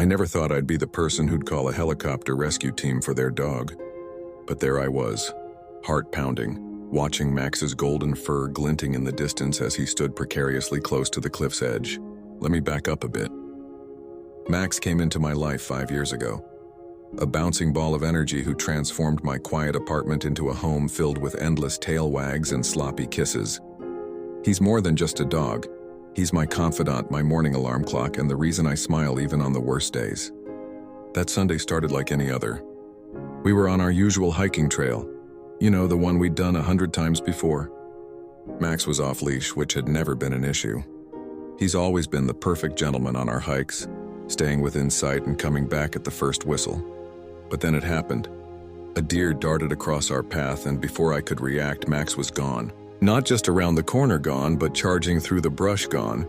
I never thought I'd be the person who'd call a helicopter rescue team for their dog. But there I was, heart pounding, watching Max's golden fur glinting in the distance as he stood precariously close to the cliff's edge. Let me back up a bit. Max came into my life 5 years ago. A bouncing ball of energy who transformed my quiet apartment into a home filled with endless tail wags and sloppy kisses. He's more than just a dog. He's my confidant, my morning alarm clock, and the reason I smile even on the worst days. That Sunday started like any other. We were on our usual hiking trail. You know, the one we'd done 100 times before. Max was off leash, which had never been an issue. He's always been the perfect gentleman on our hikes, staying within sight and coming back at the first whistle. But then it happened. A deer darted across our path, and before I could react, Max was gone. Not just around the corner gone, but charging through the brush gone.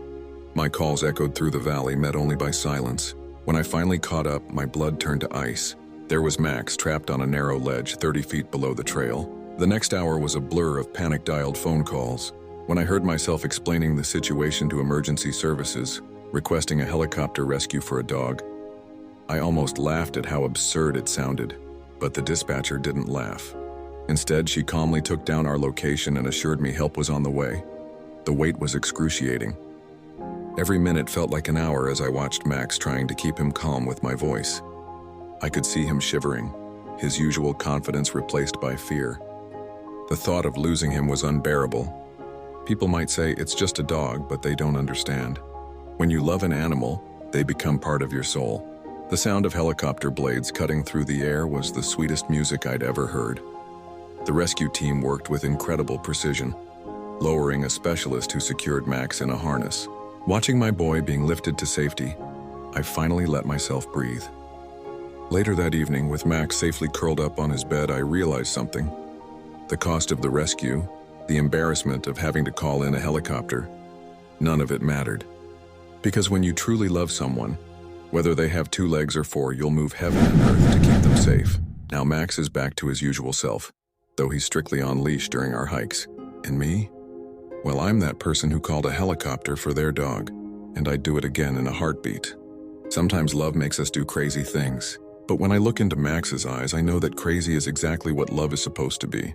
My calls echoed through the valley, met only by silence. When I finally caught up, my blood turned to ice. There was Max, trapped on a narrow ledge 30 feet below the trail. The next hour was a blur of panic-dialed phone calls. When I heard myself explaining the situation to emergency services, requesting a helicopter rescue for a dog, I almost laughed at how absurd it sounded. But the dispatcher didn't laugh. Instead, she calmly took down our location and assured me help was on the way. The wait was excruciating. Every minute felt like an hour as I watched Max, trying to keep him calm with my voice. I could see him shivering, his usual confidence replaced by fear. The thought of losing him was unbearable. People might say it's just a dog, but they don't understand. When you love an animal, they become part of your soul. The sound of helicopter blades cutting through the air was the sweetest music I'd ever heard. The rescue team worked with incredible precision, lowering a specialist who secured Max in a harness. Watching my boy being lifted to safety, I finally let myself breathe. Later that evening, with Max safely curled up on his bed, I realized something. The cost of the rescue, the embarrassment of having to call in a helicopter, none of it mattered. Because when you truly love someone, whether they have 2 legs or 4, you'll move heaven and earth to keep them safe. Now Max is back to his usual self, though he's strictly on leash during our hikes. And me? Well, I'm that person who called a helicopter for their dog, and I'd do it again in a heartbeat. Sometimes love makes us do crazy things, but when I look into Max's eyes, I know that crazy is exactly what love is supposed to be.